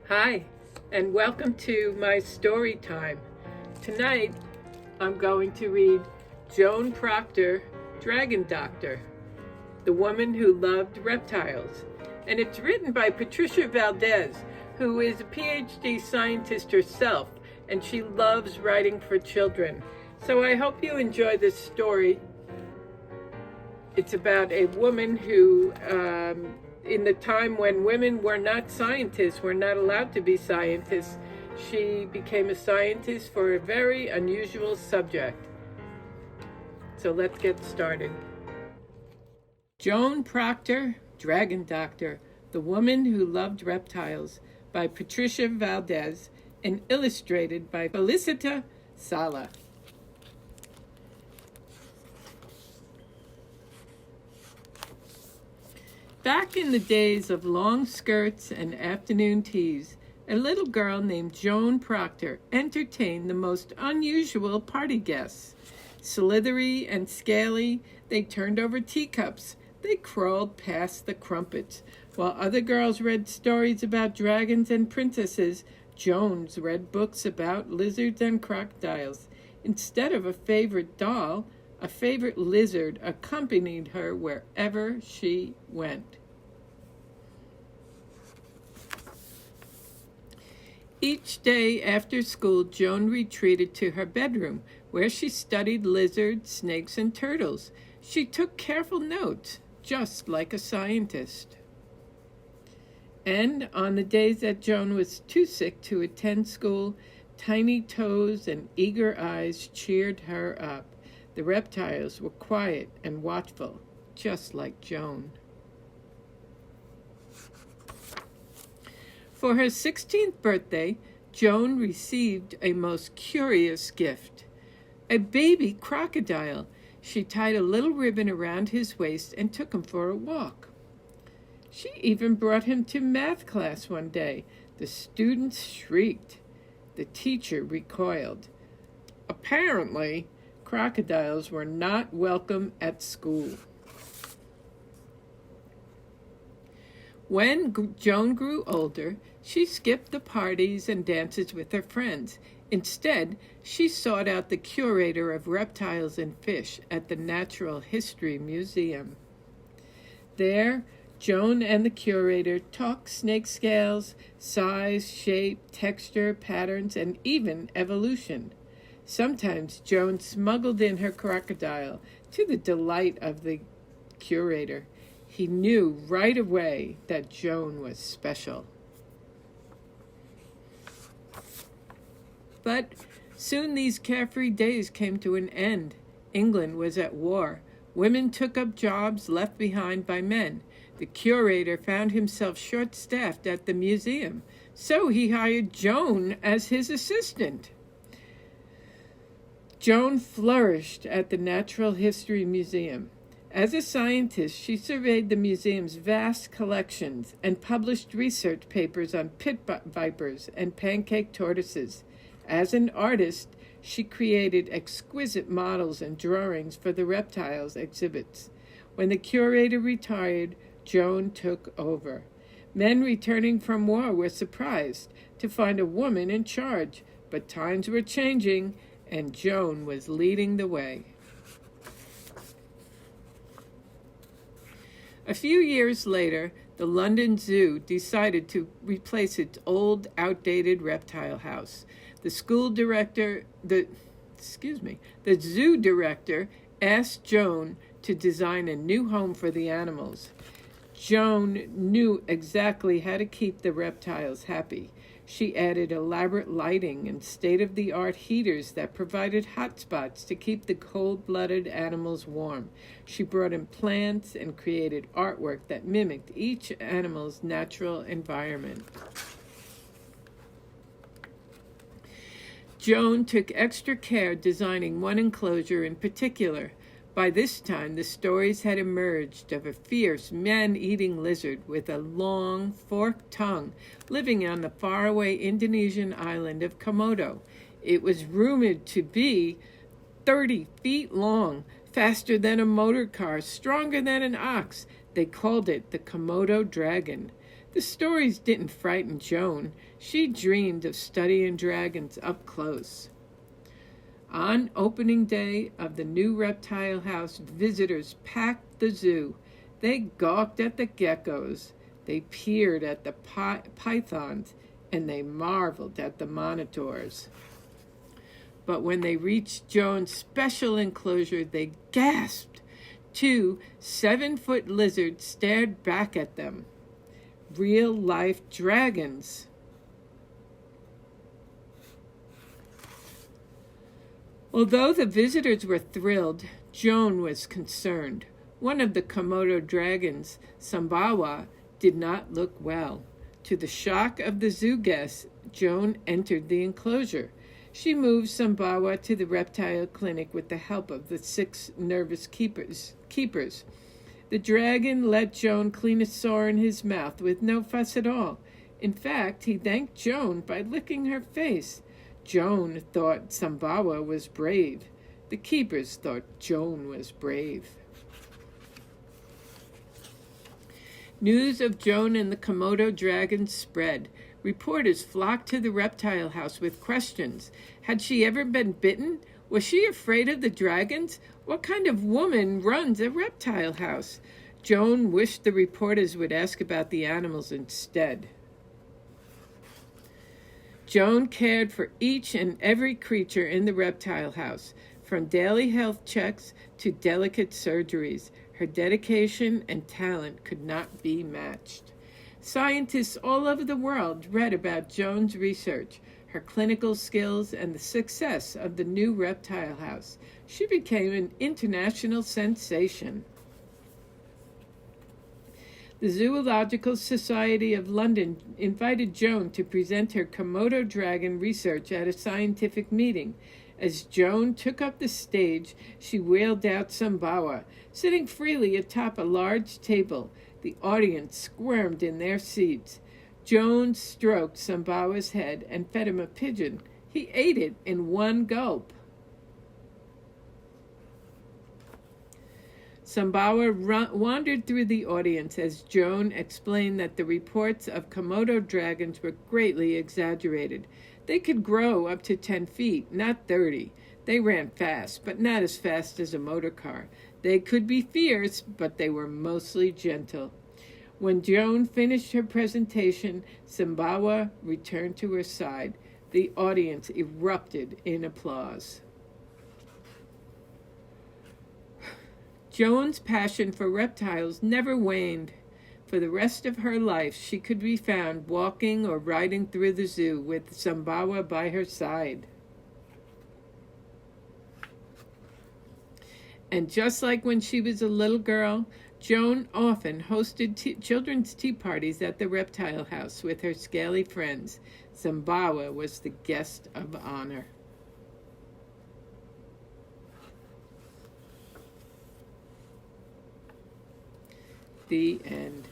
Hi, and welcome to my story time. Tonight, I'm going to read Joan Procter, Dragon Doctor, the woman who loved reptiles. And it's written by Patricia Valdez, who is a PhD scientist herself, and she loves writing for children. So I hope you enjoy this story. It's about a woman who, in the time when women were not scientists, were not allowed to be scientists, she became a scientist for a very unusual subject. So let's get started. Joan Procter, Dragon Doctor, the Woman Who Loved Reptiles, by Patricia Valdez, and illustrated by Felicita Sala. Back in the days of long skirts and afternoon teas, a little girl named Joan Procter entertained the most unusual party guests. Slithery and scaly, they turned over teacups. They crawled past the crumpets. While other girls read stories about dragons and princesses, Jones read books about lizards and crocodiles. Instead of a favorite doll, a favorite lizard accompanied her wherever she went. Each day after school, Joan retreated to her bedroom, where she studied lizards, snakes, and turtles. She took careful notes, just like a scientist. And on the days that Joan was too sick to attend school, tiny toes and eager eyes cheered her up. The reptiles were quiet and watchful, just like Joan. For her 16th birthday, Joan received a most curious gift. A baby crocodile. She tied a little ribbon around his waist and took him for a walk. She even brought him to math class one day. The students shrieked. The teacher recoiled. Apparently, crocodiles were not welcome at school. When Joan grew older, she skipped the parties and dances with her friends. Instead, she sought out the curator of reptiles and fish at the Natural History Museum. There, Joan and the curator talked snake scales, size, shape, texture, patterns, and even evolution. Sometimes Joan smuggled in her crocodile, to the delight of the curator. He knew right away that Joan was special. But soon these carefree days came to an end. England was at war. Women took up jobs left behind by men. The curator found himself short-staffed at the museum, so he hired Joan as his assistant. Joan flourished at the Natural History Museum. As a scientist, she surveyed the museum's vast collections and published research papers on pit vipers and pancake tortoises. As an artist, she created exquisite models and drawings for the reptiles exhibits. When the curator retired, Joan took over. Men returning from war were surprised to find a woman in charge, but times were changing, and Joan was leading the way. A few years later, the London Zoo decided to replace its old, outdated reptile house. The zoo director asked Joan to design a new home for the animals. Joan knew exactly how to keep the reptiles happy. She added elaborate lighting and state-of-the-art heaters that provided hot spots to keep the cold-blooded animals warm. She brought in plants and created artwork that mimicked each animal's natural environment. Joan took extra care designing one enclosure in particular. By this time, the stories had emerged of a fierce, man-eating lizard with a long, forked tongue living on the faraway Indonesian island of Komodo. It was rumored to be 30 feet long, faster than a motor car, stronger than an ox. They called it the Komodo dragon. The stories didn't frighten Joan. She dreamed of studying dragons up close. On opening day of the new reptile house, visitors packed the zoo. They gawked at the geckos, they peered at the pythons, and they marveled at the monitors. But when they reached Joan's special enclosure, they gasped. 2 7-foot lizards stared back at them. Real-life dragons. Although the visitors were thrilled, Joan was concerned. One of the Komodo dragons, Sambawa, did not look well. To the shock of the zoo guests, Joan entered the enclosure. She moved Sambawa to the reptile clinic with the help of the 6 nervous keepers. The dragon let Joan clean a sore in his mouth with no fuss at all. In fact, he thanked Joan by licking her face. Joan thought Sambawa was brave. The keepers thought Joan was brave. News of Joan and the Komodo dragons spread. Reporters flocked to the reptile house with questions. Had she ever been bitten? Was she afraid of the dragons? What kind of woman runs a reptile house? Joan wished the reporters would ask about the animals instead. Joan cared for each and every creature in the reptile house, from daily health checks to delicate surgeries. Her dedication and talent could not be matched. Scientists all over the world read about Joan's research, her clinical skills, and the success of the new reptile house. She became an international sensation. The Zoological Society of London invited Joan to present her Komodo dragon research at a scientific meeting. As Joan took up the stage, she wheeled out Sambawa, sitting freely atop a large table. The audience squirmed in their seats. Joan stroked Sambawa's head and fed him a pigeon. He ate it in one gulp. Sambawa wandered through the audience as Joan explained that the reports of Komodo dragons were greatly exaggerated. They could grow up to 10 feet, not 30. They ran fast, but not as fast as a motor car. They could be fierce, but they were mostly gentle. When Joan finished her presentation, Sambawa returned to her side. The audience erupted in applause. Joan's passion for reptiles never waned. For the rest of her life, she could be found walking or riding through the zoo with Sambawa by her side. And just like when she was a little girl, Joan often hosted children's tea parties at the reptile house with her scaly friends. Sambawa was the guest of honor. The end.